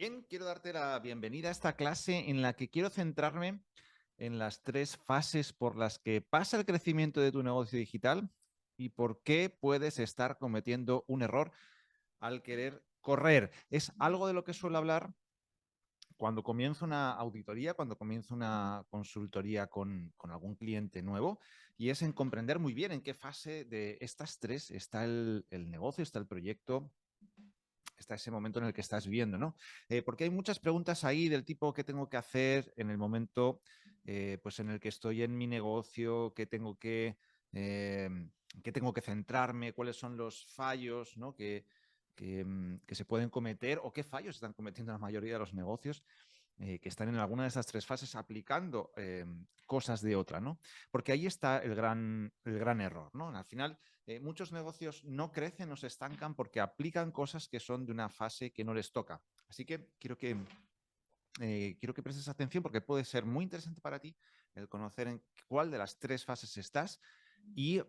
Bien, quiero darte la bienvenida a esta clase en la que quiero centrarme en las tres fases por las que pasa el crecimiento de tu negocio digital y por qué puedes estar cometiendo un error al querer correr. Es algo de lo que suelo hablar cuando comienzo una auditoría, cuando comienzo una consultoría con algún cliente nuevo, y es en comprender muy bien en qué fase de estas tres está el negocio, está el proyecto, está ese momento en el que estás viendo, ¿no? Porque hay muchas preguntas ahí del tipo qué tengo que hacer en el momento pues en el que estoy en mi negocio, eh, qué tengo que centrarme, cuáles son los fallos, ¿no? que se pueden cometer o qué fallos están cometiendo la mayoría de los negocios que están en alguna de estas tres fases aplicando cosas de otra, ¿no? Porque ahí está el gran error, ¿no? Al final, muchos negocios no crecen o se estancan porque aplican cosas que son de una fase que no les toca. Así que quiero que prestes atención porque puede ser muy interesante para ti el conocer en cuál de las tres fases estás y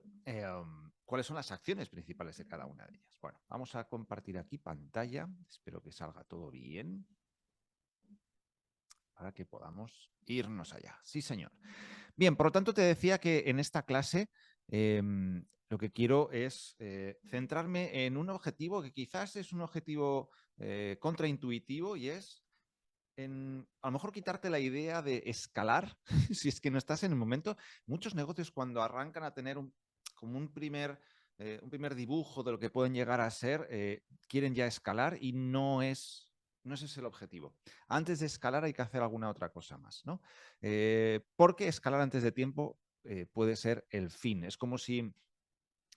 cuáles son las acciones principales de cada una de ellas. Bueno, vamos a compartir aquí pantalla. Espero que salga todo bien para que podamos irnos allá. Sí, señor. Bien, por lo tanto, te decía que en esta clase lo que quiero es centrarme en un objetivo que quizás es un objetivo contraintuitivo y es a lo mejor quitarte la idea de escalar, si es que no estás en el momento. Muchos negocios cuando arrancan a tener como un primer dibujo de lo que pueden llegar a ser, quieren ya escalar y no ese es el objetivo. Antes de escalar hay que hacer alguna otra cosa más, ¿no? Porque escalar antes de tiempo puede ser el fin. Es como si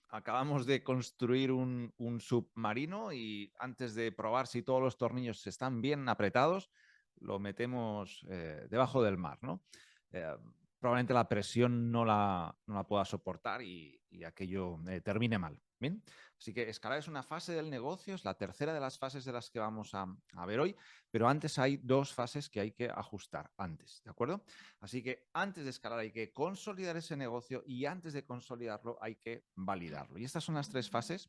acabamos de construir un submarino y antes de probar si todos los tornillos están bien apretados, lo metemos debajo del mar, ¿no? Eh, Probablemente la presión no la pueda soportar y aquello termine mal. ¿Bien? Así que escalar es una fase del negocio, es la tercera de las fases de las que vamos a ver hoy, pero antes hay dos fases que hay que ajustar antes, ¿de acuerdo? Así que antes de escalar hay que consolidar ese negocio y antes de consolidarlo hay que validarlo. Y estas son las tres fases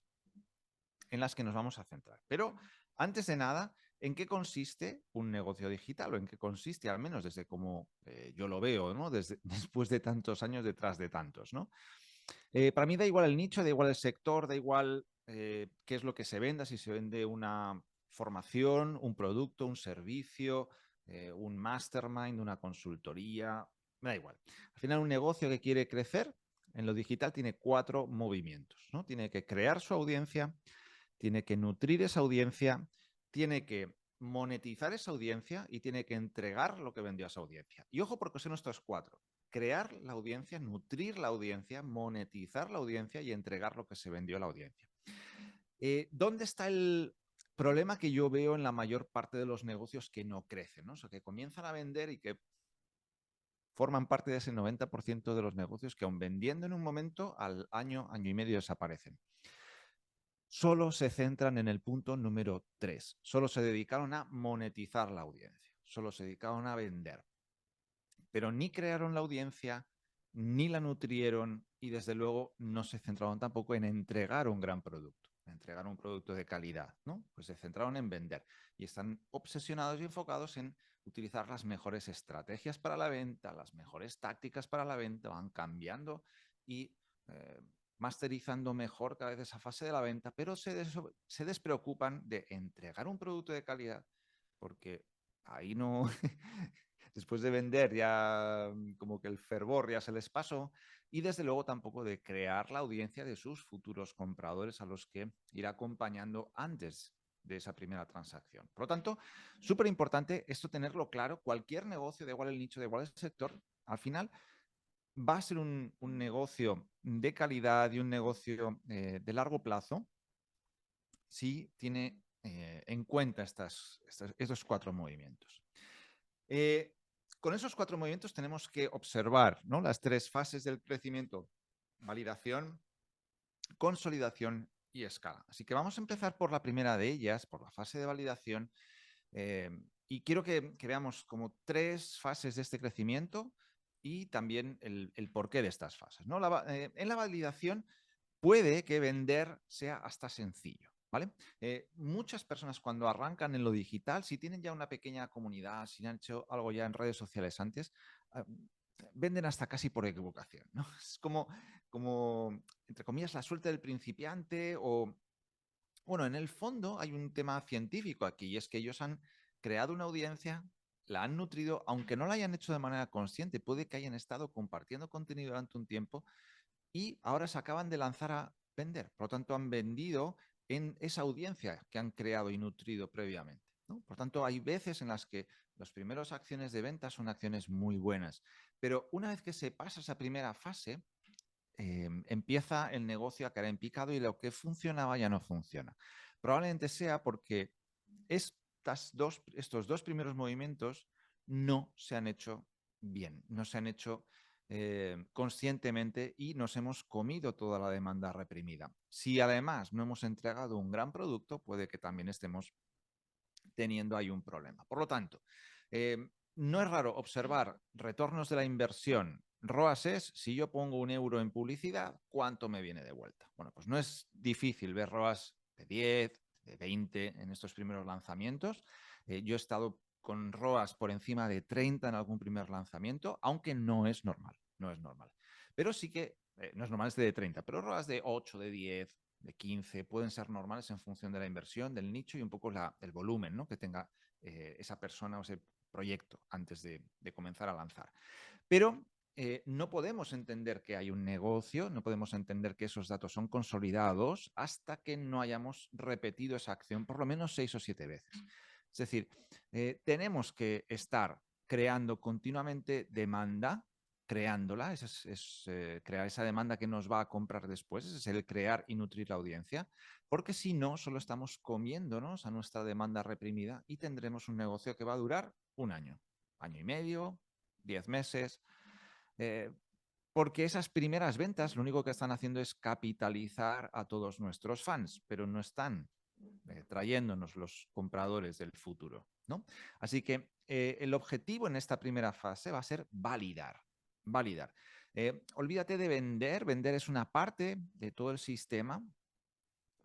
en las que nos vamos a centrar. Pero antes de nada, ¿en qué consiste un negocio digital o en qué consiste, al menos desde como yo lo veo, ¿no? Después de tantos años detrás de tantos, ¿no? Para mí da igual el nicho, da igual el sector, da igual qué es lo que se venda, si se vende una formación, un producto, un servicio, un mastermind, una consultoría, me da igual. Al final, un negocio que quiere crecer en lo digital tiene cuatro movimientos, ¿no? Tiene que crear su audiencia, tiene que nutrir esa audiencia, tiene que monetizar esa audiencia y tiene que entregar lo que vendió a esa audiencia. Y ojo porque son estos cuatro. Crear la audiencia, nutrir la audiencia, monetizar la audiencia y entregar lo que se vendió a la audiencia. ¿Dónde está el problema que yo veo en la mayor parte de los negocios que no crecen? ¿No? O sea, que comienzan a vender y que forman parte de ese 90% de los negocios que aun vendiendo en un momento, al año, año y medio desaparecen. Solo se centran en el punto número 3. Solo se dedicaron a monetizar la audiencia. Solo se dedicaron a vender. Pero ni crearon la audiencia, ni la nutrieron y desde luego no se centraron tampoco en entregar un gran producto, en entregar un producto de calidad, ¿no? Pues se centraron en vender y están obsesionados y enfocados en utilizar las mejores estrategias para la venta, las mejores tácticas para la venta, van cambiando y masterizando mejor cada vez esa fase de la venta, pero se despreocupan de entregar un producto de calidad porque ahí no, después de vender ya como que el fervor ya se les pasó y desde luego tampoco de crear la audiencia de sus futuros compradores a los que ir acompañando antes de esa primera transacción. Por lo tanto, súper importante esto tenerlo claro. Cualquier negocio, de igual el nicho, de igual el sector, al final va a ser un negocio de calidad y un negocio de largo plazo si tiene en cuenta estos cuatro movimientos. Con esos cuatro movimientos tenemos que observar, ¿no?, las tres fases del crecimiento: validación, consolidación y escala. Así que vamos a empezar por la primera de ellas, por la fase de validación. Y quiero que veamos como tres fases de este crecimiento y también el porqué de estas fases, ¿no? En la validación puede que vender sea hasta sencillo, ¿vale? Muchas personas cuando arrancan en lo digital, si tienen ya una pequeña comunidad, si han hecho algo ya en redes sociales antes, ah, venden hasta casi por equivocación, ¿no? Es como, entre comillas, la suerte del principiante o... Bueno, en el fondo hay un tema científico aquí y es que ellos han creado una audiencia, la han nutrido, aunque no la hayan hecho de manera consciente, puede que hayan estado compartiendo contenido durante un tiempo y ahora se acaban de lanzar a vender. Por lo tanto, han vendido en esa audiencia que han creado y nutrido previamente, ¿no? Por tanto, hay veces en las que las primeras acciones de venta son acciones muy buenas, pero una vez que se pasa esa primera fase, empieza el negocio a caer en picado y lo que funcionaba ya no funciona. Probablemente sea porque estos dos primeros movimientos no se han hecho bien, no se han hecho conscientemente y nos hemos comido toda la demanda reprimida. Si además no hemos entregado un gran producto, puede que también estemos teniendo ahí un problema. Por lo tanto, eh, no es raro observar retornos de la inversión. ROAS es, si yo pongo 1 euro en publicidad, ¿cuánto me viene de vuelta? Bueno, pues no es difícil ver ROAS de 10, de 20 en estos primeros lanzamientos. Yo he estado con ROAS por encima de 30 en algún primer lanzamiento, aunque no es normal, no es normal. Pero sí que, no es normal este de 30, pero ROAS de 8, de 10, de 15 pueden ser normales en función de la inversión, del nicho y un poco el volumen, ¿no?, que tenga esa persona o ese proyecto antes de comenzar a lanzar. Pero no podemos entender que hay un negocio, no podemos entender que esos datos son consolidados hasta que no hayamos repetido esa acción por lo menos 6 o 7 veces. Es decir, tenemos que estar creando continuamente demanda, creándola, crear esa demanda que nos va a comprar después, ese es el crear y nutrir la audiencia, porque si no, solo estamos comiéndonos a nuestra demanda reprimida y tendremos un negocio que va a durar un año, año y medio, 10 meses, eh, porque esas primeras ventas lo único que están haciendo es capitalizar a todos nuestros fans, pero no están trayéndonos los compradores del futuro, ¿no? Así que el objetivo en esta primera fase va a ser validar, validar. Olvídate de vender, vender es una parte de todo el sistema,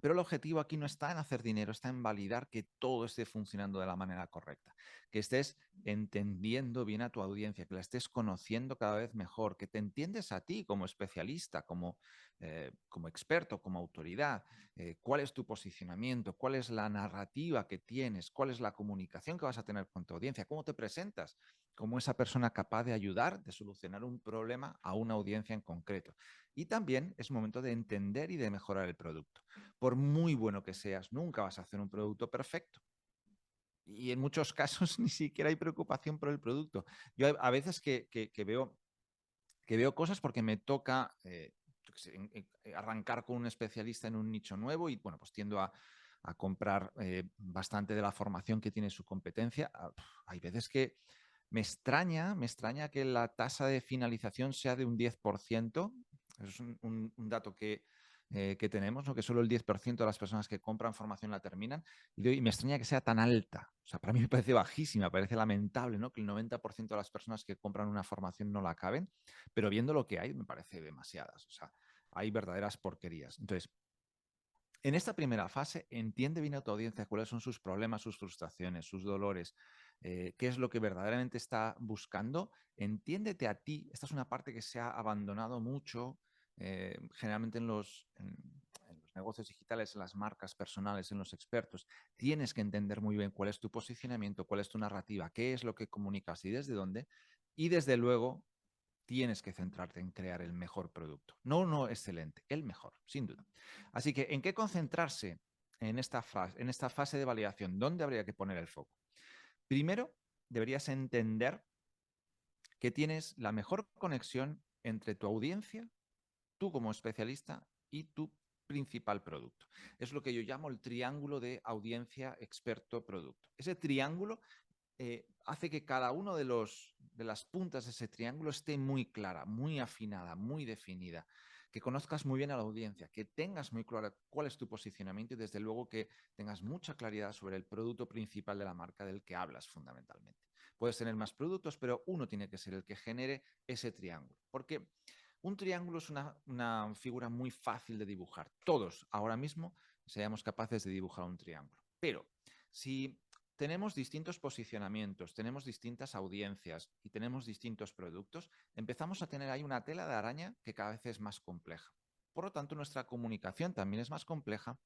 pero el objetivo aquí no está en hacer dinero, está en validar que todo esté funcionando de la manera correcta, que estés entendiendo bien a tu audiencia, que la estés conociendo cada vez mejor, que te entiendes a ti como especialista, como experto, como autoridad, cuál es tu posicionamiento, cuál es la narrativa que tienes, cuál es la comunicación que vas a tener con tu audiencia, cómo te presentas como esa persona capaz de ayudar, de solucionar un problema a una audiencia en concreto. Y también es momento de entender y de mejorar el producto. Por muy bueno que seas, nunca vas a hacer un producto perfecto. Y en muchos casos ni siquiera hay preocupación por el producto. Yo a veces que veo cosas porque me toca arrancar con un especialista en un nicho nuevo y bueno, pues tiendo a comprar bastante de la formación que tiene su competencia. Hay veces que me extraña que la tasa de finalización sea de un 10%. Es un dato que tenemos, ¿no?, que solo el 10% de las personas que compran formación la terminan. Y me extraña que sea tan alta. O sea, para mí me parece bajísima, parece lamentable, ¿no?, que el 90% de las personas que compran una formación no la acaben, pero viendo lo que hay me parece demasiadas. O sea, hay verdaderas porquerías. Entonces, en esta primera fase, entiende bien a tu audiencia cuáles son sus problemas, sus frustraciones, sus dolores, qué es lo que verdaderamente está buscando. Entiéndete a ti. Esta es una parte que se ha abandonado mucho, generalmente en los negocios digitales, en las marcas personales, en los expertos. Tienes que entender muy bien cuál es tu posicionamiento, cuál es tu narrativa, qué es lo que comunicas y desde dónde. Y desde luego, tienes que centrarte en crear el mejor producto. No uno excelente, el mejor, sin duda. Así que, ¿en qué concentrarse en esta fase de validación? ¿Dónde habría que poner el foco? Primero, deberías entender que tienes la mejor conexión entre tu audiencia, tú como especialista y tu principal producto. Es lo que yo llamo el triángulo de audiencia, experto, producto. Ese triángulo hace que cada uno de las puntas de ese triángulo esté muy clara, muy afinada, muy definida, que conozcas muy bien a la audiencia, que tengas muy claro cuál es tu posicionamiento y desde luego que tengas mucha claridad sobre el producto principal de la marca del que hablas fundamentalmente. Puedes tener más productos, pero uno tiene que ser el que genere ese triángulo, porque un triángulo es una figura muy fácil de dibujar. Todos ahora mismo seamos capaces de dibujar un triángulo. Pero si tenemos distintos posicionamientos, tenemos distintas audiencias y tenemos distintos productos, empezamos a tener ahí una tela de araña que cada vez es más compleja. Por lo tanto, nuestra comunicación también es más compleja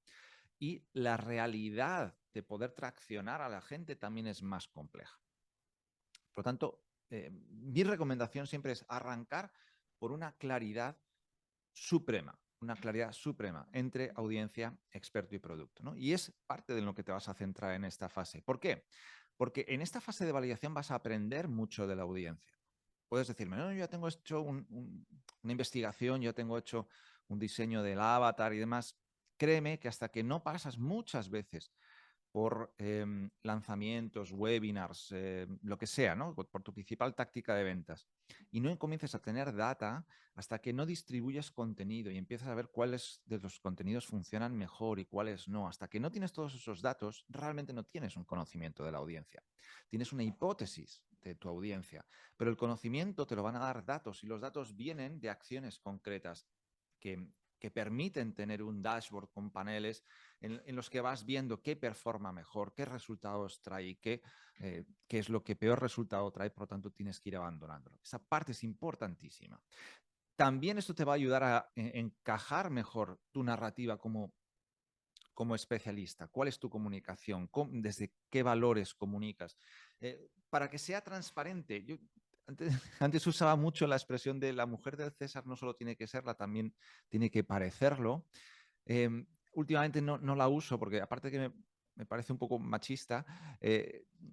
y la realidad de poder traccionar a la gente también es más compleja. Por lo tanto, mi recomendación siempre es arrancar por una claridad suprema entre audiencia, experto y producto, ¿no? Y es parte de lo que te vas a centrar en esta fase. ¿Por qué? Porque en esta fase de validación vas a aprender mucho de la audiencia. Puedes decirme, no, yo ya tengo hecho una investigación, yo tengo hecho un diseño del avatar y demás. Créeme que hasta que no pasas muchas veces por lanzamientos, webinars, lo que sea, ¿no? Por tu principal táctica de ventas. Y no comiences a tener data hasta que no distribuyes contenido y empiezas a ver cuáles de los contenidos funcionan mejor y cuáles no. Hasta que no tienes todos esos datos, realmente no tienes un conocimiento de la audiencia. Tienes una hipótesis de tu audiencia, pero el conocimiento te lo van a dar datos y los datos vienen de acciones concretas que permiten tener un dashboard con paneles en los que vas viendo qué performa mejor, qué resultados trae, qué es lo que peor resultado trae, por lo tanto tienes que ir abandonándolo. Esa parte es importantísima. También esto te va a ayudar a encajar mejor tu narrativa como especialista. ¿Cuál es tu comunicación? ¿Desde qué valores comunicas? Para que sea transparente. Yo antes usaba mucho la expresión de la mujer del César no solo tiene que serla, también tiene que parecerlo. Últimamente no la uso porque aparte que me parece un poco machista,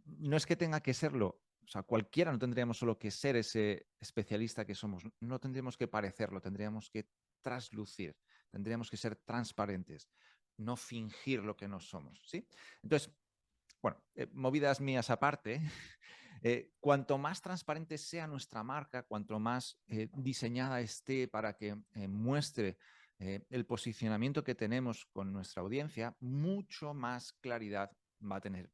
no es que tenga que serlo. O sea, cualquiera no tendríamos solo que ser ese especialista que somos. No tendríamos que parecerlo, tendríamos que traslucir, tendríamos que ser transparentes, no fingir lo que no somos, ¿sí? Entonces, bueno, movidas mías aparte, cuanto más transparente sea nuestra marca, cuanto más diseñada esté para que muestre el posicionamiento que tenemos con nuestra audiencia, mucho más claridad va a tener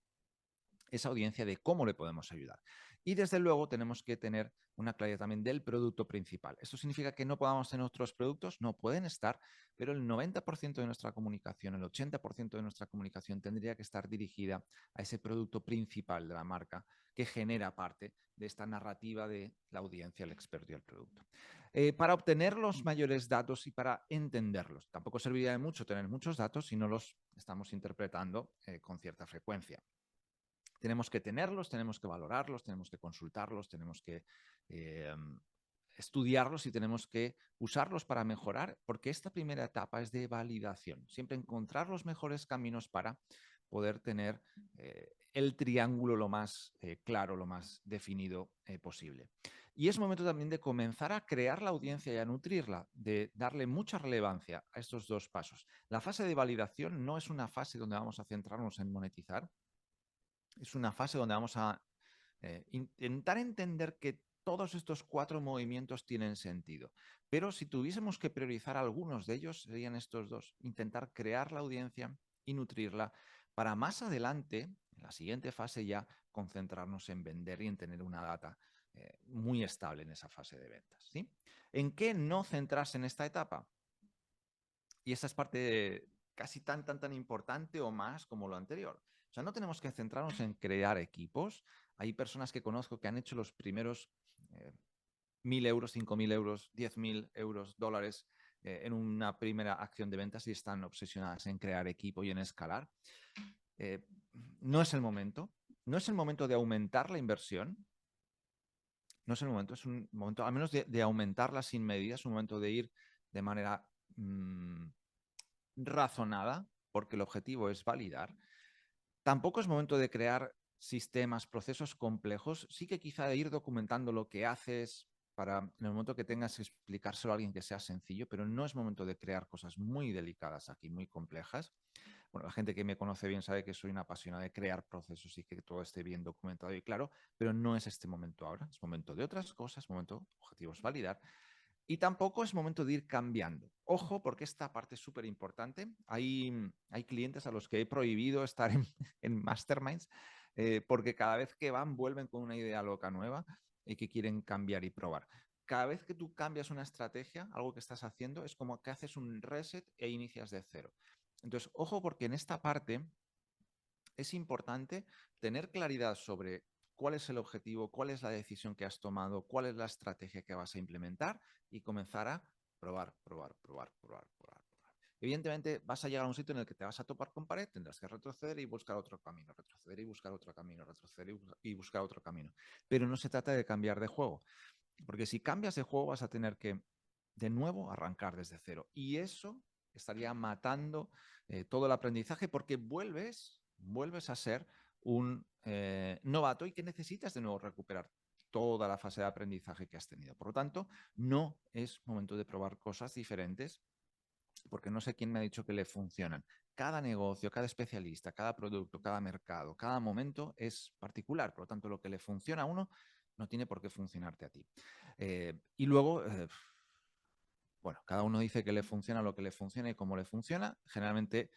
esa audiencia de cómo le podemos ayudar. Y desde luego tenemos que tener una claridad también del producto principal. ¿Esto significa que no podamos tener otros productos? No, pueden estar, pero el 90% de nuestra comunicación, el 80% de nuestra comunicación tendría que estar dirigida a ese producto principal de la marca que genera parte de esta narrativa de la audiencia, el experto y el producto. Para obtener los mayores datos y para entenderlos, tampoco serviría de mucho tener muchos datos si no los estamos interpretando con cierta frecuencia. Tenemos que tenerlos, tenemos que valorarlos, tenemos que consultarlos, tenemos que estudiarlos y tenemos que usarlos para mejorar, porque esta primera etapa es de validación. Siempre encontrar los mejores caminos para poder tener el triángulo lo más claro, lo más definido posible. Y es momento también de comenzar a crear la audiencia y a nutrirla, de darle mucha relevancia a estos dos pasos. La fase de validación no es una fase donde vamos a centrarnos en monetizar, es una fase donde vamos a intentar entender que todos estos 4 movimientos tienen sentido. Pero si tuviésemos que priorizar algunos de ellos, serían estos dos. Intentar crear la audiencia y nutrirla para más adelante, en la siguiente fase ya, concentrarnos en vender y en tener una data muy estable en esa fase de ventas, ¿sí? ¿En qué no centrarse en esta etapa? Y esa es parte casi tan importante o más como lo anterior. O sea, no tenemos que centrarnos en crear equipos. Hay personas que conozco que han hecho los primeros 1.000 euros, 5.000 euros, 10.000 euros, dólares en una primera acción de ventas y están obsesionadas en crear equipo y en escalar. No es el momento. No es el momento de aumentar la inversión. No es el momento. Es un momento, al menos de aumentarla sin medidas, es un momento de ir de manera razonada, porque el objetivo es validar. Tampoco es momento de crear sistemas, procesos complejos. Sí que quizá de ir documentando lo que haces para en el momento que tengas que explicárselo a alguien que sea sencillo, pero no es momento de crear cosas muy delicadas aquí, muy complejas. Bueno, la gente que me conoce bien sabe que soy una apasionada de crear procesos y que todo esté bien documentado y claro, pero no es este momento ahora, es momento de otras cosas, momento, objetivos validar. Y tampoco es momento de ir cambiando. Ojo, porque esta parte es súper importante. Hay clientes a los que he prohibido estar en masterminds porque cada vez que van vuelven con una idea loca nueva y que quieren cambiar y probar. Cada vez que tú cambias una estrategia, algo que estás haciendo, es como que haces un reset e inicias de cero. Entonces, ojo, porque en esta parte es importante tener claridad sobre cuál es el objetivo, cuál es la decisión que has tomado, cuál es la estrategia que vas a implementar y comenzar a probar, probar, probar, probar, probar. Evidentemente vas a llegar a un sitio en el que te vas a topar con pared, tendrás que retroceder y buscar otro camino, retroceder y buscar otro camino, retroceder y buscar otro camino. Pero no se trata de cambiar de juego, porque si cambias de juego vas a tener que de nuevo arrancar desde cero. Y eso estaría matando todo el aprendizaje porque vuelves a ser un novato y que necesitas de nuevo recuperar toda la fase de aprendizaje que has tenido. Por lo tanto, no es momento de probar cosas diferentes porque no sé quién me ha dicho que le funcionan. Cada negocio, cada especialista, cada producto, cada mercado, cada momento es particular. Por lo tanto, lo que le funciona a uno no tiene por qué funcionarte a ti. Y luego, bueno, cada uno dice que le funciona lo que le funciona y cómo le funciona. Generalmente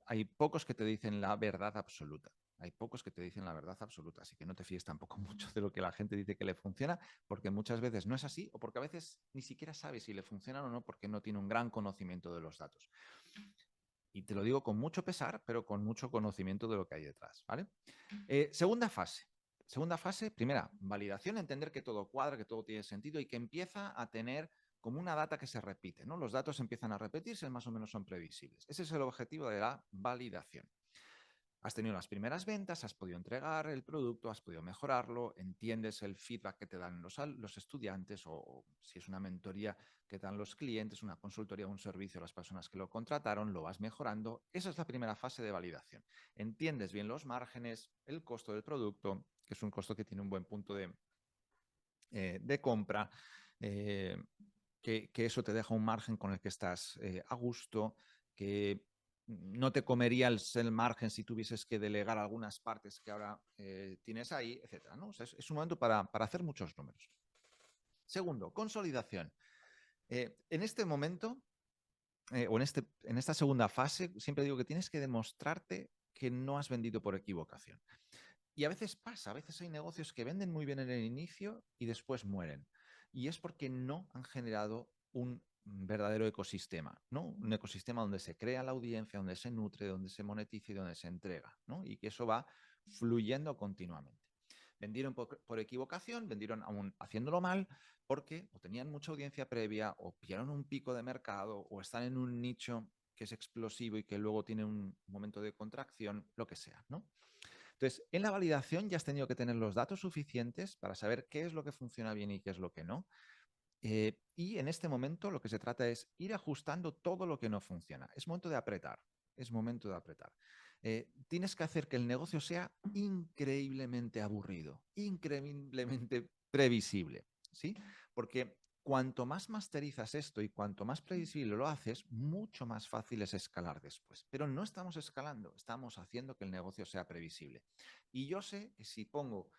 hay pocos que te dicen la verdad absoluta. Hay pocos que te dicen la verdad absoluta, así que no te fíes tampoco mucho de lo que la gente dice que le funciona, porque muchas veces no es así o porque a veces ni siquiera sabe si le funciona o no porque no tiene un gran conocimiento de los datos. Y te lo digo con mucho pesar, pero con mucho conocimiento de lo que hay detrás, ¿vale? Segunda fase. Segunda fase, primera, validación, entender que todo cuadra, que todo tiene sentido y que empieza a tener como una data que se repite, ¿no? Los datos empiezan a repetirse, más o menos son previsibles. Ese es el objetivo de la validación. Has tenido las primeras ventas, has podido entregar el producto, has podido mejorarlo, entiendes el feedback que te dan los estudiantes o si es una mentoría que te dan los clientes, una consultoría, un servicio a las personas que lo contrataron, lo vas mejorando. Esa es la primera fase de validación. Entiendes bien los márgenes, el costo del producto, que es un costo que tiene un buen punto de compra, que eso te deja un margen con el que estás a gusto, que no te comería el margen si tuvieses que delegar algunas partes que ahora tienes ahí, etcétera, ¿no? O sea, es un momento para hacer muchos números. Segundo, consolidación. En este momento, o en esta segunda fase, siempre digo que tienes que demostrarte que no has vendido por equivocación. Y a veces pasa, a veces hay negocios que venden muy bien en el inicio y después mueren. Y es porque no han generado un verdadero ecosistema, ¿no? Un ecosistema donde se crea la audiencia, donde se nutre, donde se monetiza y donde se entrega, ¿no? Y que eso va fluyendo continuamente. Vendieron por equivocación, vendieron aún haciéndolo mal, porque o tenían mucha audiencia previa, o pillaron un pico de mercado, o están en un nicho que es explosivo y que luego tiene un momento de contracción, lo que sea, ¿no? Entonces, en la validación ya has tenido que tener los datos suficientes para saber qué es lo que funciona bien y qué es lo que no. Y en este momento lo que se trata es ir ajustando todo lo que no funciona. Es momento de apretar. Es momento de apretar. Tienes que hacer que el negocio sea increíblemente aburrido, increíblemente previsible, ¿sí? Porque cuanto más masterizas esto y cuanto más previsible lo haces, mucho más fácil es escalar después. Pero no estamos escalando, estamos haciendo que el negocio sea previsible. Y yo sé que si pongo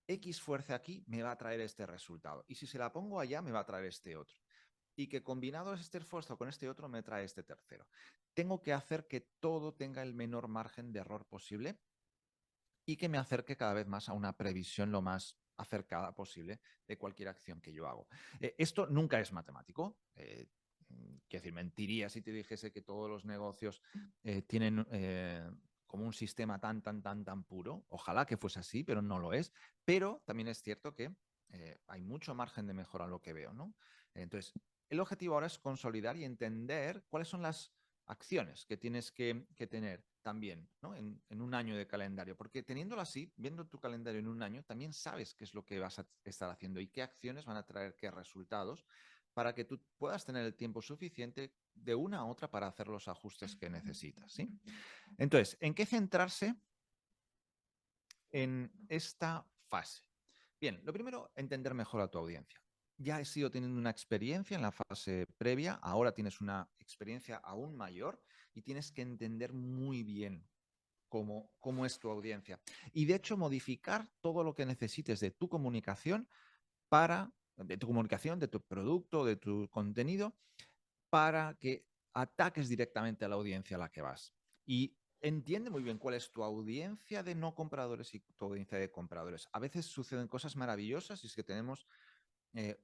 X fuerza aquí me va a traer este resultado. Y si se la pongo allá me va a traer este otro. Y que combinado este esfuerzo con este otro me trae este tercero. Tengo que hacer que todo tenga el menor margen de error posible y que me acerque cada vez más a una previsión lo más acercada posible de cualquier acción que yo hago. Esto nunca es matemático. Quiero decir, mentiría si te dijese que todos los negocios tienen como un sistema tan puro. Ojalá que fuese así, pero no lo es. Pero también es cierto que hay mucho margen de mejora en lo que veo, ¿no? Entonces, el objetivo ahora es consolidar y entender cuáles son las acciones que tienes que tener también, ¿no? En un año de calendario, porque teniéndolo así, viendo tu calendario en un año, también sabes qué es lo que vas a estar haciendo y qué acciones van a traer qué resultados para que tú puedas tener el tiempo suficiente de una a otra para hacer los ajustes que necesitas, ¿sí? Entonces, ¿en qué centrarse en esta fase? Bien, lo primero, entender mejor a tu audiencia. Ya has ido teniendo una experiencia en la fase previa, ahora tienes una experiencia aún mayor y tienes que entender muy bien cómo es tu audiencia. Y de hecho, modificar todo lo que necesites de tu comunicación de tu producto, de tu contenido, para que ataques directamente a la audiencia a la que vas. Y entiende muy bien cuál es tu audiencia de no compradores y tu audiencia de compradores. A veces suceden cosas maravillosas y es que tenemos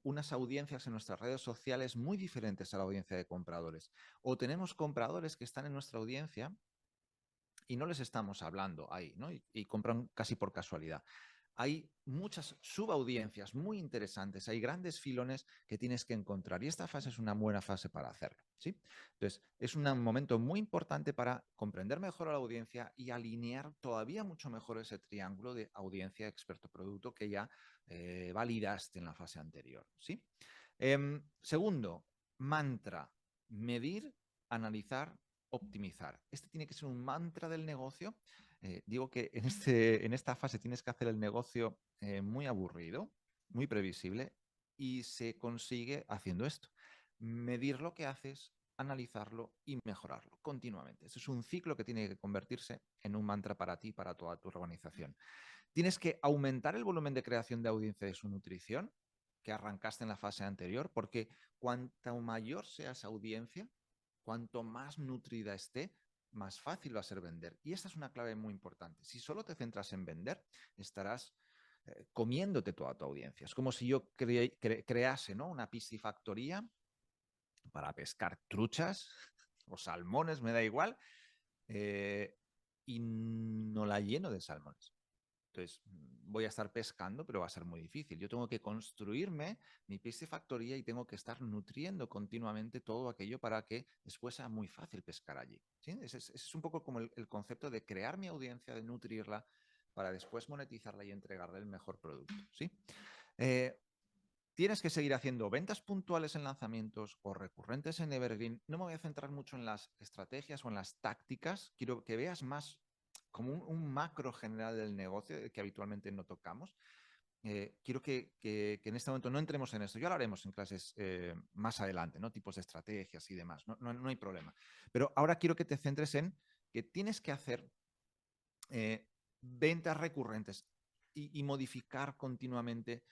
unas audiencias en nuestras redes sociales muy diferentes a la audiencia de compradores. O tenemos compradores que están en nuestra audiencia y no les estamos hablando ahí, ¿no? Y compran casi por casualidad. Hay muchas subaudiencias muy interesantes, hay grandes filones que tienes que encontrar y esta fase es una buena fase para hacerlo, ¿sí? Entonces, es un momento muy importante para comprender mejor a la audiencia y alinear todavía mucho mejor ese triángulo de audiencia, experto, producto que ya validaste en la fase anterior, ¿sí? Segundo, mantra, medir, analizar, optimizar. Este tiene que ser un mantra del negocio. Digo que en esta fase tienes que hacer el negocio muy aburrido, muy previsible, y se consigue haciendo esto. Medir lo que haces, analizarlo y mejorarlo continuamente. Ese es un ciclo que tiene que convertirse en un mantra para ti, para toda tu organización. Tienes que aumentar el volumen de creación de audiencia de su nutrición que arrancaste en la fase anterior, porque cuanto mayor sea esa audiencia, cuanto más nutrida esté, más fácil va a ser vender. Y esta es una clave muy importante. Si solo te centras en vender, estarás comiéndote toda tu audiencia. Es como si yo crease, ¿no?, una piscifactoría para pescar truchas o salmones, me da igual, y no la lleno de salmones. Entonces, voy a estar pescando, pero va a ser muy difícil. Yo tengo que construirme mi piscifactoría y tengo que estar nutriendo continuamente todo aquello para que después sea muy fácil pescar allí, ¿sí? Ese es un poco como el concepto de crear mi audiencia, de nutrirla, para después monetizarla y entregarle el mejor producto, ¿sí? Tienes que seguir haciendo ventas puntuales en lanzamientos o recurrentes en Evergreen. No me voy a centrar mucho en las estrategias o en las tácticas. Quiero que veas más como un macro general del negocio que habitualmente no tocamos. Quiero que en este momento no entremos en esto. Ya lo haremos en clases más adelante, ¿no? Tipos de estrategias y demás. No hay problema. Pero ahora quiero que te centres en que tienes que hacer ventas recurrentes y modificar continuamente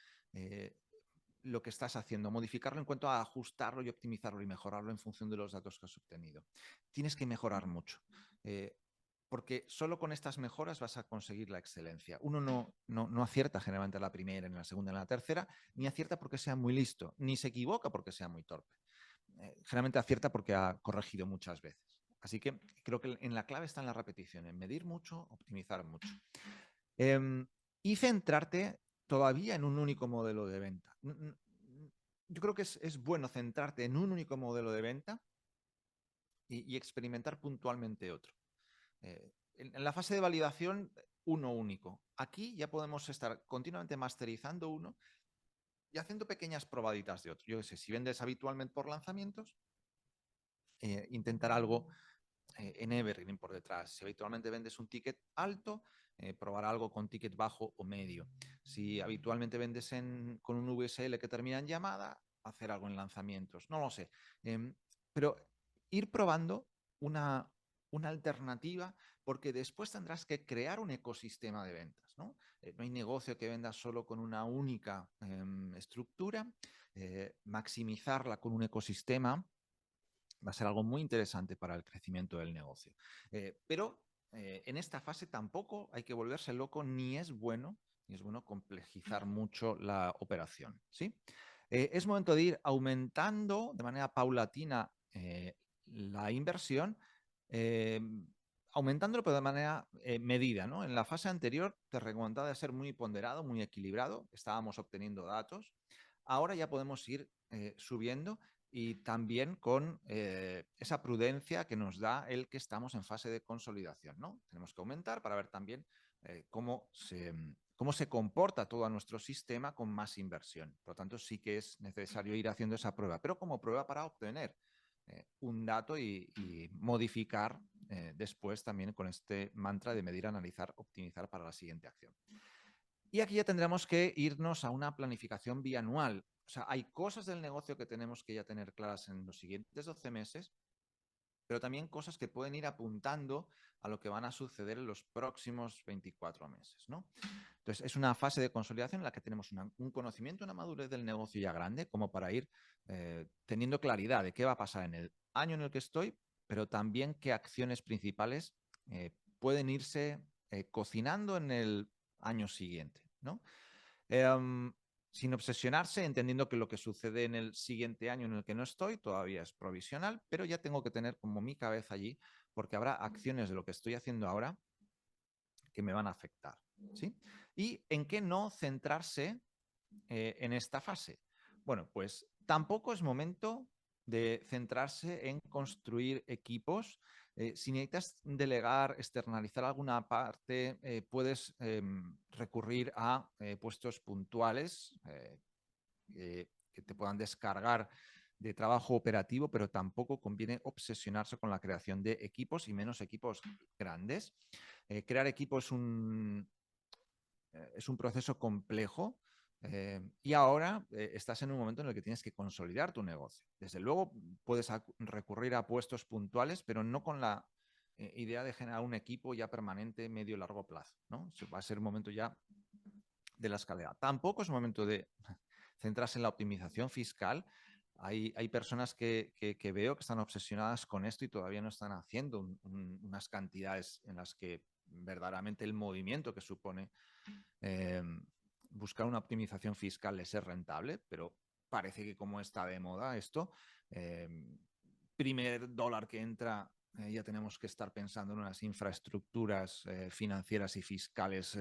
lo que estás haciendo, modificarlo en cuanto a ajustarlo y optimizarlo y mejorarlo en función de los datos que has obtenido. Tienes que mejorar mucho, porque solo con estas mejoras vas a conseguir la excelencia. Uno no acierta generalmente a la primera, en la segunda, en la tercera, ni acierta porque sea muy listo, ni se equivoca porque sea muy torpe. Generalmente acierta porque ha corregido muchas veces. Así que creo que en la clave está en la repetición, en medir mucho, optimizar mucho. Y centrarte todavía en un único modelo de venta. Yo creo que es bueno centrarte en un único modelo de venta y experimentar puntualmente otro. En la fase de validación, uno único. Aquí ya podemos estar continuamente masterizando uno y haciendo pequeñas probaditas de otro. Yo qué sé, si vendes habitualmente por lanzamientos, intentar algo en Evergreen por detrás. Si habitualmente vendes un ticket alto, probar algo con ticket bajo o medio. Si habitualmente vendes con un VSL que termina en llamada, hacer algo en lanzamientos. No lo sé. Pero ir probando una alternativa, porque después tendrás que crear un ecosistema de ventas, ¿no? No hay negocio que venda solo con una única estructura. Maximizarla con un ecosistema va a ser algo muy interesante para el crecimiento del negocio. Pero en esta fase tampoco hay que volverse loco, ni es bueno complejizar mucho la operación, ¿sí? Es momento de ir aumentando de manera paulatina la inversión, aumentándolo pero de manera medida, ¿no? En la fase anterior te recomendaba ser muy ponderado, muy equilibrado, estábamos obteniendo datos. Ahora ya podemos ir subiendo y también con esa prudencia que nos da el que estamos en fase de consolidación, ¿no? Tenemos que aumentar para ver también cómo se comporta todo nuestro sistema con más inversión. Por lo tanto, sí que es necesario ir haciendo esa prueba, pero como prueba para obtener un dato y modificar después también con este mantra de medir, analizar, optimizar para la siguiente acción. Y aquí ya tendremos que irnos a una planificación bianual. O sea, hay cosas del negocio que tenemos que ya tener claras en los siguientes 12 meses, pero también cosas que pueden ir apuntando a lo que van a suceder en los próximos 24 meses, ¿no? Entonces, es una fase de consolidación en la que tenemos un conocimiento, una madurez del negocio ya grande, como para ir teniendo claridad de qué va a pasar en el año en el que estoy, pero también qué acciones principales pueden irse cocinando en el año siguiente, ¿no? sin obsesionarse, entendiendo que lo que sucede en el siguiente año en el que no estoy todavía es provisional, pero ya tengo que tener como mi cabeza allí, porque habrá acciones de lo que estoy haciendo ahora que me van a afectar, ¿sí? ¿Y en qué no centrarse en esta fase? Bueno, pues tampoco es momento de centrarse en construir equipos. Si necesitas delegar, externalizar alguna parte, puedes recurrir a puestos puntuales que te puedan descargar de trabajo operativo, pero tampoco conviene obsesionarse con la creación de equipos y menos equipos grandes. Crear equipos es un proceso complejo y ahora estás en un momento en el que tienes que consolidar tu negocio. Desde luego puedes recurrir a puestos puntuales, pero no con la idea de generar un equipo ya permanente medio y largo plazo, ¿no? Va a ser un momento ya de la escalera. Tampoco es momento de centrarse en la optimización fiscal. Hay personas que veo que están obsesionadas con esto y todavía no están haciendo unas cantidades en las que verdaderamente el movimiento que supone eh, buscar una optimización fiscal es ser rentable, pero parece que como está de moda esto, eh, primer dólar que entra ya tenemos que estar pensando en unas infraestructuras financieras y fiscales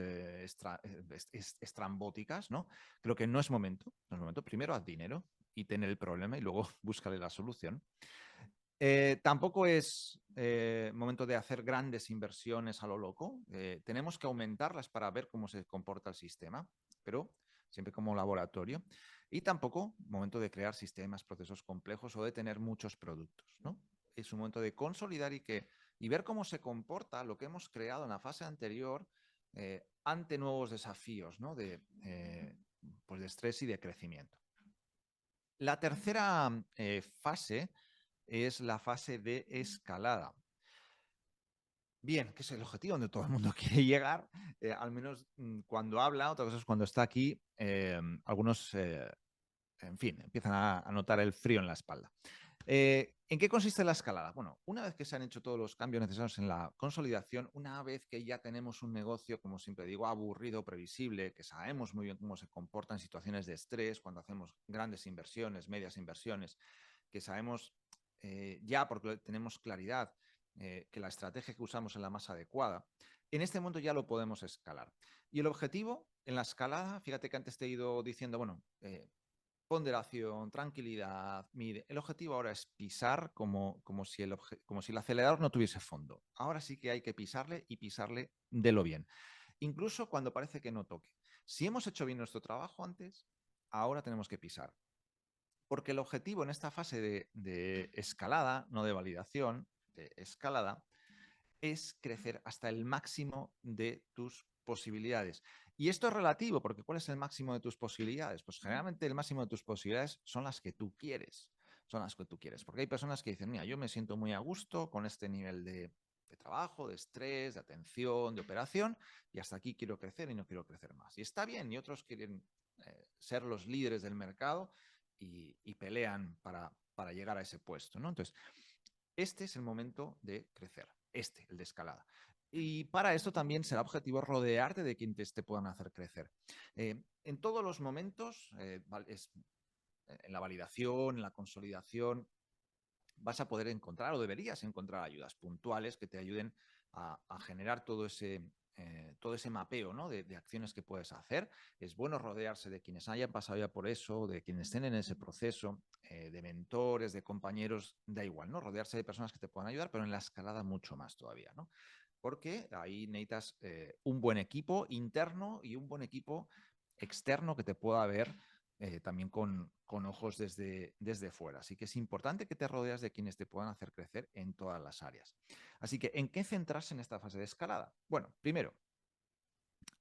estrambóticas, ¿no? Creo que no es momento, no es momento. Primero haz dinero y ten el problema y luego búscale la solución. Tampoco es momento de hacer grandes inversiones a lo loco. Tenemos que aumentarlas para ver cómo se comporta el sistema, pero siempre como laboratorio. Y tampoco momento de crear sistemas, procesos complejos o de tener muchos productos, ¿no? Es un momento de consolidar y ver cómo se comporta lo que hemos creado en la fase anterior ante nuevos desafíos, ¿no? Pues de estrés y de crecimiento. La tercera fase es la fase de escalada. Bien, que es el objetivo donde todo el mundo quiere llegar, al menos cuando habla, otra cosa es cuando está aquí, algunos, en fin, empiezan a notar el frío en la espalda. ¿En qué consiste la escalada? Bueno, una vez que se han hecho todos los cambios necesarios en la consolidación, una vez que ya tenemos un negocio, como siempre digo, aburrido, previsible, que sabemos muy bien cómo se comporta en situaciones de estrés, cuando hacemos grandes inversiones, medias inversiones, que sabemos ya porque tenemos claridad que la estrategia que usamos es la más adecuada, en este momento ya lo podemos escalar. Y el objetivo en la escalada, fíjate que antes te he ido diciendo, bueno, ponderación, tranquilidad, mide. El objetivo ahora es pisar como si el acelerador no tuviese fondo. Ahora sí que hay que pisarle y pisarle de lo bien. Incluso cuando parece que no toque. Si hemos hecho bien nuestro trabajo antes, ahora tenemos que pisar. Porque el objetivo en esta fase de escalada, no de validación, de escalada, es crecer hasta el máximo de tus posibilidades. Y esto es relativo, porque ¿cuál es el máximo de tus posibilidades? Pues generalmente el máximo de tus posibilidades son las que tú quieres. Son las que tú quieres. Porque hay personas que dicen, mira, yo me siento muy a gusto con este nivel de trabajo, de estrés, de atención, de operación, y hasta aquí quiero crecer y no quiero crecer más. Y está bien, y otros quieren ser los líderes del mercado y pelean para llegar a ese puesto, ¿no? Entonces, este es el momento de crecer, el de escalada. Y para esto también será objetivo rodearte de quienes te puedan hacer crecer. En todos los momentos, en la validación, en la consolidación, vas a poder encontrar o deberías encontrar ayudas puntuales que te ayuden a generar todo ese mapeo, ¿no? de acciones que puedes hacer. Es bueno rodearse de quienes hayan pasado ya por eso, de quienes estén en ese proceso, de mentores, de compañeros, da igual, ¿no? Rodearse de personas que te puedan ayudar, pero en la escalada mucho más todavía, ¿no? Porque ahí necesitas un buen equipo interno y un buen equipo externo que te pueda ver también con ojos desde fuera. Así que es importante que te rodeas de quienes te puedan hacer crecer en todas las áreas. Así que, ¿en qué centrarse en esta fase de escalada? Bueno, primero,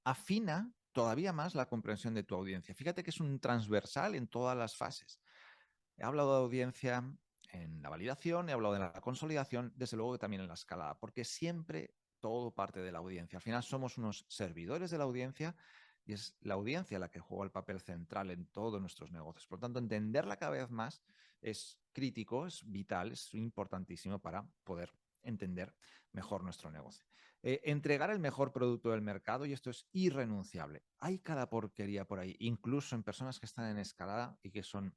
afina todavía más la comprensión de tu audiencia. Fíjate que es un transversal en todas las fases. He hablado de audiencia en la validación, he hablado de la consolidación, desde luego que también en la escalada, porque siempre todo parte de la audiencia. Al final somos unos servidores de la audiencia y es la audiencia la que juega el papel central en todos nuestros negocios. Por lo tanto, entenderla cada vez más es crítico, es vital, es importantísimo para poder entender mejor nuestro negocio. Entregar el mejor producto del mercado, y esto es irrenunciable. Hay cada porquería por ahí, incluso en personas que están en escalada y que son,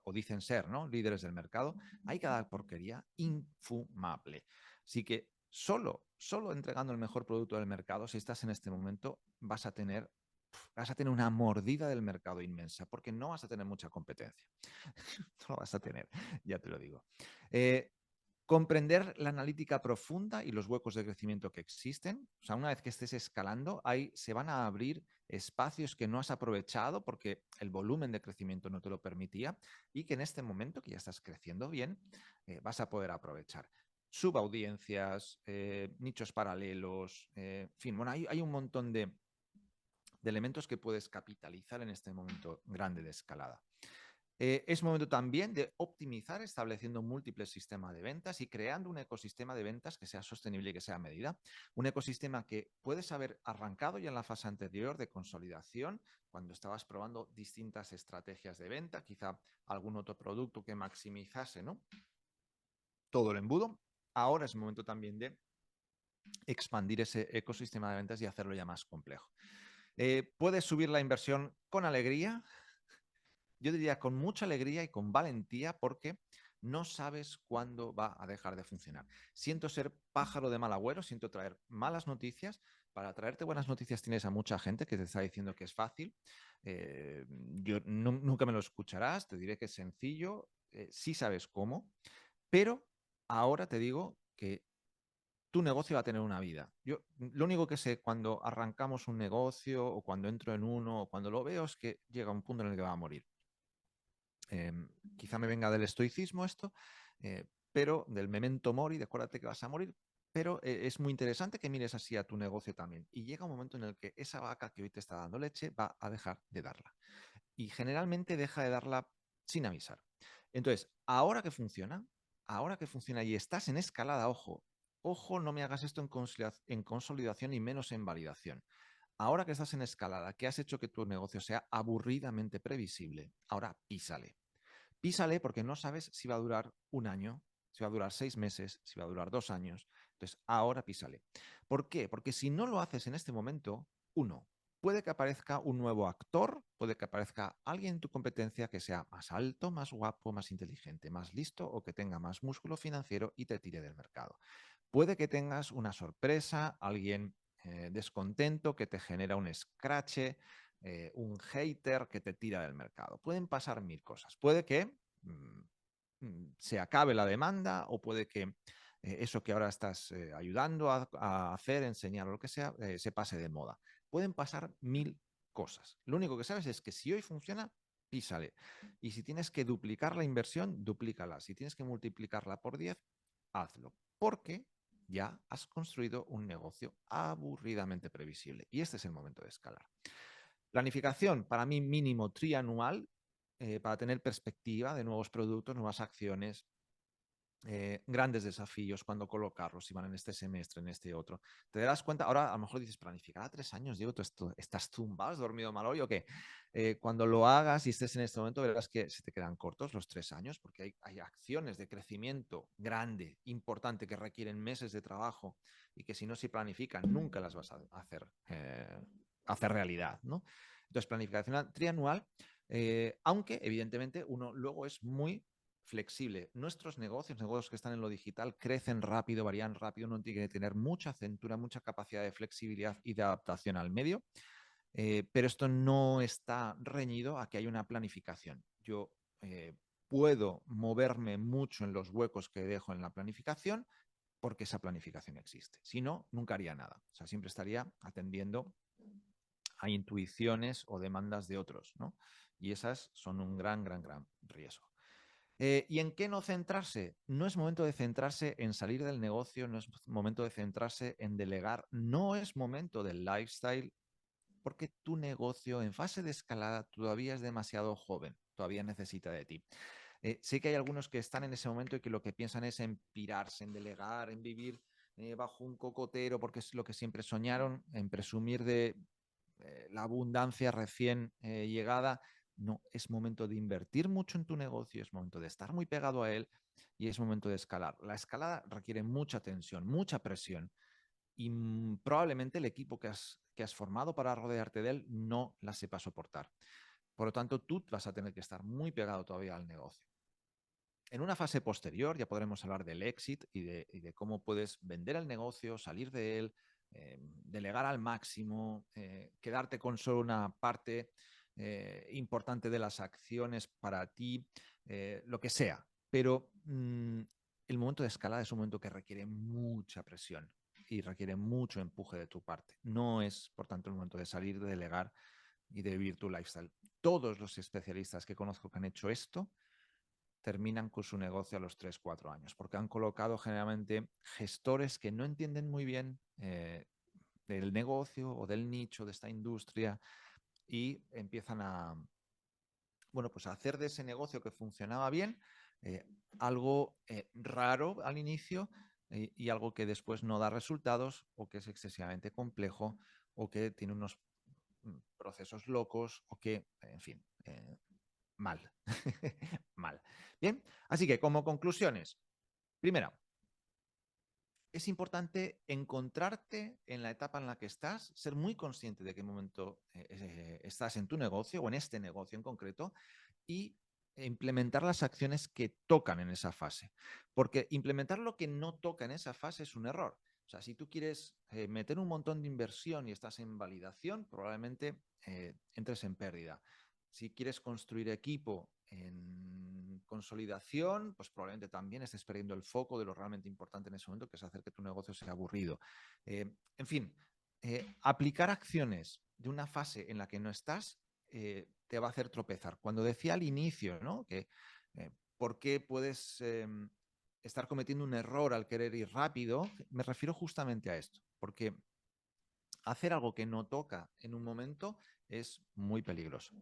o dicen ser, ¿no?, líderes del mercado, hay cada porquería infumable. Así que solo entregando el mejor producto del mercado, si estás en este momento, vas a tener una mordida del mercado inmensa, porque no vas a tener mucha competencia. No lo vas a tener, ya te lo digo. Comprender la analítica profunda y los huecos de crecimiento que existen. O sea, una vez que estés escalando, ahí se van a abrir espacios que no has aprovechado porque el volumen de crecimiento no te lo permitía y que en este momento, que ya estás creciendo bien, vas a poder aprovechar. Subaudiencias, nichos paralelos, en fin, bueno, hay un montón de elementos que puedes capitalizar en este momento grande de escalada. Es momento también de optimizar estableciendo múltiples sistemas de ventas y creando un ecosistema de ventas que sea sostenible y que sea a medida. Un ecosistema que puedes haber arrancado ya en la fase anterior de consolidación, cuando estabas probando distintas estrategias de venta, quizá algún otro producto que maximizase, ¿no?, todo el embudo. Ahora es momento también de expandir ese ecosistema de ventas y hacerlo ya más complejo. Puedes subir la inversión con alegría, yo diría con mucha alegría y con valentía, porque no sabes cuándo va a dejar de funcionar. Siento ser pájaro de mal agüero, siento traer malas noticias. Para traerte buenas noticias tienes a mucha gente que te está diciendo que es fácil. Yo nunca me lo escucharás, te diré que es sencillo, sí sabes cómo, pero ahora te digo que tu negocio va a tener una vida. Yo lo único que sé cuando arrancamos un negocio o cuando entro en uno o cuando lo veo es que llega un punto en el que va a morir. Quizá me venga del estoicismo esto, pero del memento mori, de acuérdate que vas a morir, pero es muy interesante que mires así a tu negocio también. Y llega un momento en el que esa vaca que hoy te está dando leche va a dejar de darla. Y generalmente deja de darla sin avisar. Entonces, ahora que funciona y estás en escalada, ojo, no me hagas esto en consolidación y menos en validación. Ahora que estás en escalada, que has hecho que tu negocio sea aburridamente previsible, ahora písale. Písale porque no sabes si va a durar un año, si va a durar 6 meses, si va a durar 2 años. Entonces, ahora písale. ¿Por qué? Porque si no lo haces en este momento, puede que aparezca un nuevo actor, puede que aparezca alguien en tu competencia que sea más alto, más guapo, más inteligente, más listo o que tenga más músculo financiero y te tire del mercado. Puede que tengas una sorpresa, alguien descontento que te genera un escrache, un hater que te tira del mercado. Pueden pasar mil cosas. Puede que se acabe la demanda o puede que eso que ahora estás ayudando a hacer, enseñar o lo que sea, se pase de moda. Pueden pasar mil cosas. Lo único que sabes es que si hoy funciona, písale. Y si tienes que duplicar la inversión, duplícala. Si tienes que multiplicarla por 10, hazlo. Porque ya has construido un negocio aburridamente previsible. Y este es el momento de escalar. Planificación, para mí mínimo trianual, para tener perspectiva de nuevos productos, nuevas acciones, grandes desafíos, cuando colocarlos, si van en este semestre, en este otro. Te darás cuenta, ahora a lo mejor dices, planificar a 3 años, Diego, ¿estás tumbado, has dormido mal hoy o qué? Cuando lo hagas y estés en este momento, verás que se te quedan cortos los 3 años, porque hay acciones de crecimiento grande, importante, que requieren meses de trabajo y que si no se planifican, nunca las vas a hacer realidad, ¿no? Entonces, planificación trianual, aunque evidentemente uno luego es muy flexible. Nuestros negocios que están en lo digital, crecen rápido, varían rápido, uno tiene que tener mucha cintura, mucha capacidad de flexibilidad y de adaptación al medio, pero esto no está reñido a que haya una planificación. Yo puedo moverme mucho en los huecos que dejo en la planificación porque esa planificación existe. Si no, nunca haría nada. O sea, siempre estaría atendiendo a intuiciones o demandas de otros, ¿no? Y esas son un gran riesgo. ¿Y en qué no centrarse? No es momento de centrarse en salir del negocio, no es momento de centrarse en delegar, no es momento del lifestyle, porque tu negocio en fase de escalada todavía es demasiado joven, todavía necesita de ti. Sé que hay algunos que están en ese momento y que lo que piensan es en pirarse, en delegar, en vivir bajo un cocotero, porque es lo que siempre soñaron, en presumir de la abundancia recién llegada. No, es momento de invertir mucho en tu negocio, es momento de estar muy pegado a él, y es momento de escalar. La escalada requiere mucha tensión, mucha presión y probablemente el equipo que has formado para rodearte de él no la sepa soportar. Por lo tanto, tú vas a tener que estar muy pegado todavía al negocio. En una fase posterior ya podremos hablar del exit y de cómo puedes vender el negocio, salir de él, delegar al máximo, quedarte con solo una parte importante de las acciones para ti, lo que sea. Pero el momento de escalada es un momento que requiere mucha presión y requiere mucho empuje de tu parte. No es, por tanto, el momento de salir, de delegar y de vivir tu lifestyle. Todos los especialistas que conozco que han hecho esto terminan con su negocio a los 3, 4 años, porque han colocado generalmente gestores que no entienden muy bien del negocio o del nicho de esta industria y empiezan a, bueno, pues a hacer de ese negocio que funcionaba bien algo raro al inicio y algo que después no da resultados o que es excesivamente complejo o que tiene unos procesos locos o que, en fin, mal. Mal. Bien, así que como conclusiones, primero, es importante encontrarte en la etapa en la que estás, ser muy consciente de qué momento estás en tu negocio o en este negocio en concreto y implementar las acciones que tocan en esa fase. Porque implementar lo que no toca en esa fase es un error. O sea, si tú quieres meter un montón de inversión y estás en validación, probablemente entres en pérdida. Si quieres construir equipo en consolidación, pues probablemente también estés perdiendo el foco de lo realmente importante en ese momento, que es hacer que tu negocio sea aburrido. En fin, aplicar acciones de una fase en la que no estás te va a hacer tropezar. Cuando decía al inicio, ¿no? Que por qué puedes estar cometiendo un error al querer ir rápido, me refiero justamente a esto, porque hacer algo que no toca en un momento es muy peligroso.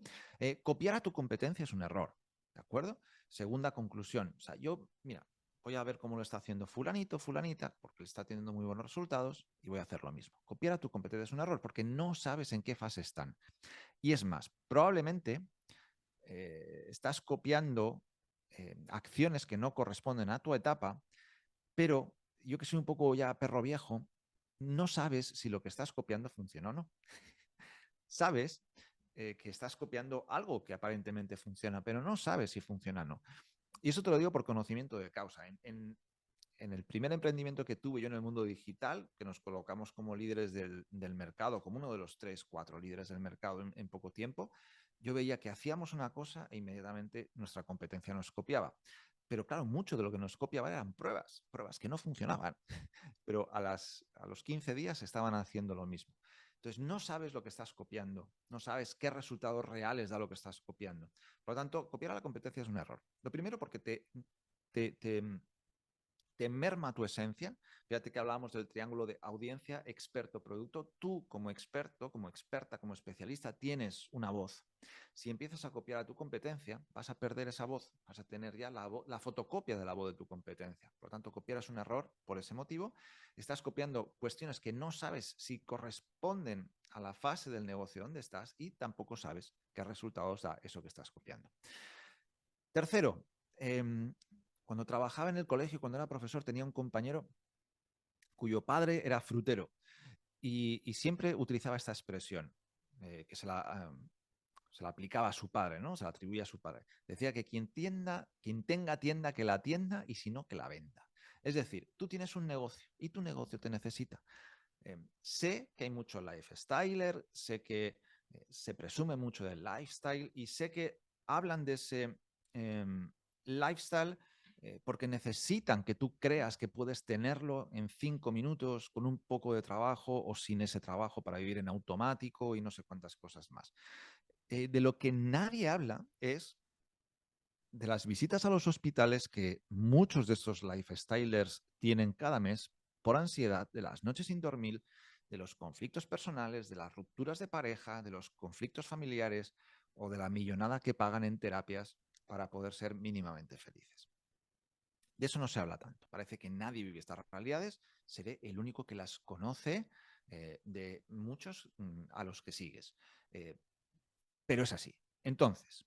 Copiar a tu competencia es un error, ¿de acuerdo? Segunda conclusión, o sea, yo, mira, voy a ver cómo lo está haciendo fulanito, fulanita, porque le está teniendo muy buenos resultados y voy a hacer lo mismo. Copiar a tu competencia es un error porque no sabes en qué fase están. Y es más, probablemente estás copiando acciones que no corresponden a tu etapa, pero yo que soy un poco ya perro viejo, no sabes si lo que estás copiando funciona o no. Sabes que estás copiando algo que aparentemente funciona, pero no sabes si funciona o no. Y eso te lo digo por conocimiento de causa. En el primer emprendimiento que tuve yo en el mundo digital, que nos colocamos como líderes del mercado, como uno de los 3, 4 líderes del mercado en poco tiempo, yo veía que hacíamos una cosa e inmediatamente nuestra competencia nos copiaba. Pero claro, mucho de lo que nos copiaba eran pruebas, pruebas que no funcionaban, pero a los 15 días estaban haciendo lo mismo. Entonces, no sabes lo que estás copiando, no sabes qué resultados reales da lo que estás copiando. Por lo tanto, copiar a la competencia es un error. Lo primero porque te merma tu esencia. Fíjate que hablábamos del triángulo de audiencia, experto, producto. Tú como experto, como experta, como especialista, tienes una voz. Si empiezas a copiar a tu competencia, vas a perder esa voz, vas a tener ya la fotocopia de la voz de tu competencia. Por lo tanto, copiar es un error por ese motivo. Estás copiando cuestiones que no sabes si corresponden a la fase del negocio donde estás y tampoco sabes qué resultados da eso que estás copiando. Tercero, cuando trabajaba en el colegio, cuando era profesor, tenía un compañero cuyo padre era frutero y siempre utilizaba esta expresión que se la aplicaba a su padre, ¿no? Se la atribuía a su padre. Decía que quien tenga tienda, que la atienda y si no, que la venda. Es decir, tú tienes un negocio y tu negocio te necesita. Sé que hay mucho lifestyler, sé que se presume mucho del lifestyle y sé que hablan de ese lifestyle porque necesitan que tú creas que puedes tenerlo en 5 minutos con un poco de trabajo o sin ese trabajo para vivir en automático y no sé cuántas cosas más. De lo que nadie habla es de las visitas a los hospitales que muchos de estos lifestylers tienen cada mes por ansiedad, de las noches sin dormir, de los conflictos personales, de las rupturas de pareja, de los conflictos familiares o de la millonada que pagan en terapias para poder ser mínimamente felices. De eso no se habla tanto. Parece que nadie vive estas realidades. Seré el único que las conoce de muchos a los que sigues. Pero es así. Entonces,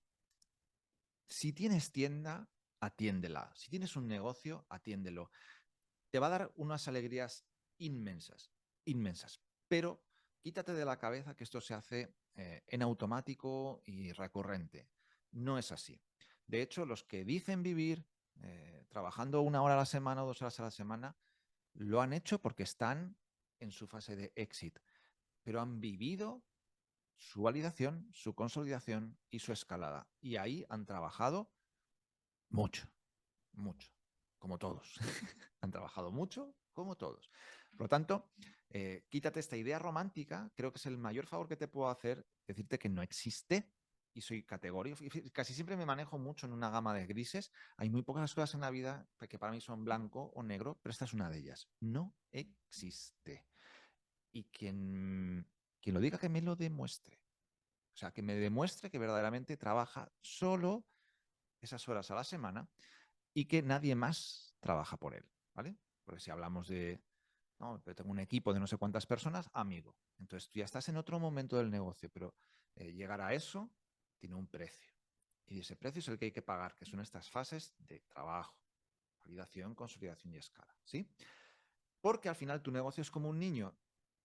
si tienes tienda, atiéndela. Si tienes un negocio, atiéndelo. Te va a dar unas alegrías inmensas, inmensas. Pero quítate de la cabeza que esto se hace en automático y recurrente. No es así. De hecho, los que dicen vivir trabajando 1 hora a la semana o 2 horas a la semana, lo han hecho porque están en su fase de exit, pero han vivido su validación, su consolidación y su escalada. Y ahí han trabajado mucho, mucho, como todos. Han trabajado mucho, como todos. Por lo tanto, quítate esta idea romántica. Creo que es el mayor favor que te puedo hacer, decirte que no existe. Y soy categórico. Casi siempre me manejo mucho en una gama de grises. Hay muy pocas cosas en la vida que para mí son blanco o negro, pero esta es una de ellas. No existe. Y quien lo diga, que me lo demuestre. O sea, que me demuestre que verdaderamente trabaja solo esas horas a la semana y que nadie más trabaja por él, ¿vale? Porque si hablamos de, no, pero tengo un equipo de no sé cuántas personas, amigo. Entonces tú ya estás en otro momento del negocio, pero llegar a eso tiene un precio. Y ese precio es el que hay que pagar, que son estas fases de trabajo, validación, consolidación y escala, ¿sí? Porque al final tu negocio es como un niño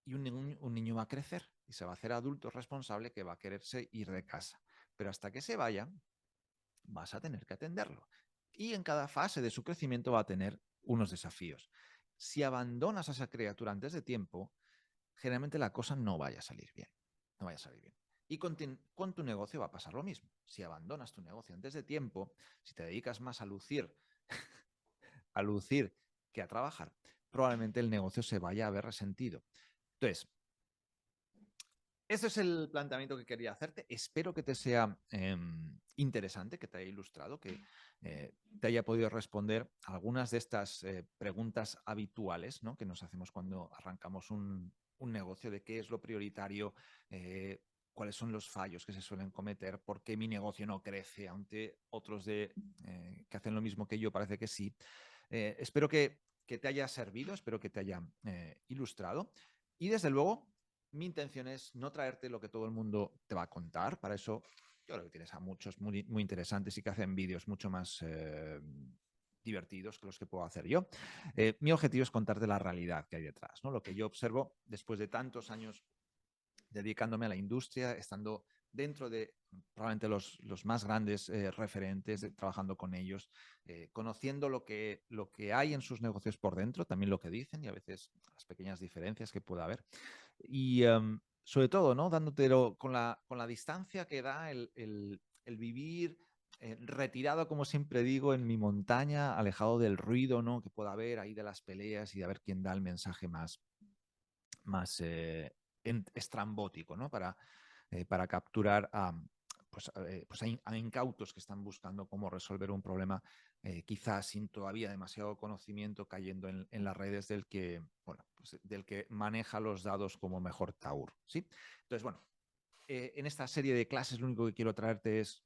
y un niño va a crecer y se va a hacer adulto responsable que va a quererse ir de casa. Pero hasta que se vaya, vas a tener que atenderlo. Y en cada fase de su crecimiento va a tener unos desafíos. Si abandonas a esa criatura antes de tiempo, generalmente la cosa no vaya a salir bien. No vaya a salir bien. Y con tu negocio va a pasar lo mismo. Si abandonas tu negocio antes de tiempo, si te dedicas más a lucir que a trabajar, probablemente el negocio se vaya a ver resentido. Entonces, ese es el planteamiento que quería hacerte. Espero que te sea interesante, que te haya ilustrado, que te haya podido responder algunas de estas preguntas habituales, ¿no?, que nos hacemos cuando arrancamos un negocio, de qué es lo prioritario, cuáles son los fallos que se suelen cometer, por qué mi negocio no crece, aunque otros que hacen lo mismo que yo parece que sí. Espero que te haya servido, espero que te haya ilustrado. Y desde luego, mi intención es no traerte lo que todo el mundo te va a contar. Para eso yo creo que tienes a muchos muy, muy interesantes y que hacen vídeos mucho más divertidos que los que puedo hacer yo. Mi objetivo es contarte la realidad que hay detrás, ¿no? Lo que yo observo después de tantos años dedicándome a la industria, estando dentro de probablemente los más grandes referentes, trabajando con ellos, conociendo lo que hay en sus negocios por dentro, también lo que dicen y a veces las pequeñas diferencias que pueda haber. Y sobre todo, ¿no?, dándotelo con la distancia que da el vivir retirado, como siempre digo, en mi montaña, alejado del ruido, ¿no?, que pueda haber ahí de las peleas y de ver quién da el mensaje más estrambótico, ¿no?, para capturar a incautos que están buscando cómo resolver un problema, quizás sin todavía demasiado conocimiento, cayendo en las redes del que maneja los dados como mejor taur, ¿sí? Entonces, bueno, en esta serie de clases lo único que quiero traerte es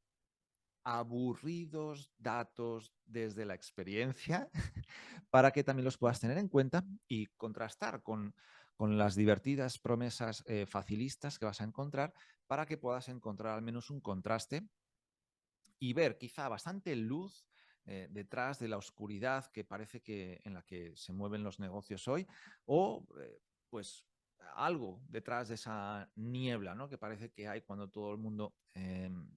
aburridos datos desde la experiencia para que también los puedas tener en cuenta y contrastar con las divertidas promesas facilistas que vas a encontrar, para que puedas encontrar al menos un contraste y ver quizá bastante luz detrás de la oscuridad que parece que en la que se mueven los negocios hoy, o pues algo detrás de esa niebla, ¿no?, que parece que hay cuando todo el mundo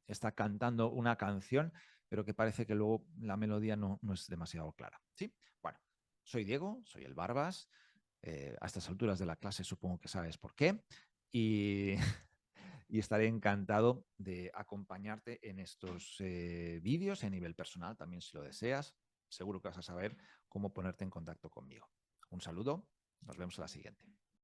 está cantando una canción, pero que parece que luego la melodía no es demasiado clara, ¿sí? Bueno, soy Diego, soy el Barbas. A estas alturas de la clase supongo que sabes por qué. Y y estaré encantado de acompañarte en estos vídeos a nivel personal, también si lo deseas. Seguro que vas a saber cómo ponerte en contacto conmigo. Un saludo, nos vemos a la siguiente.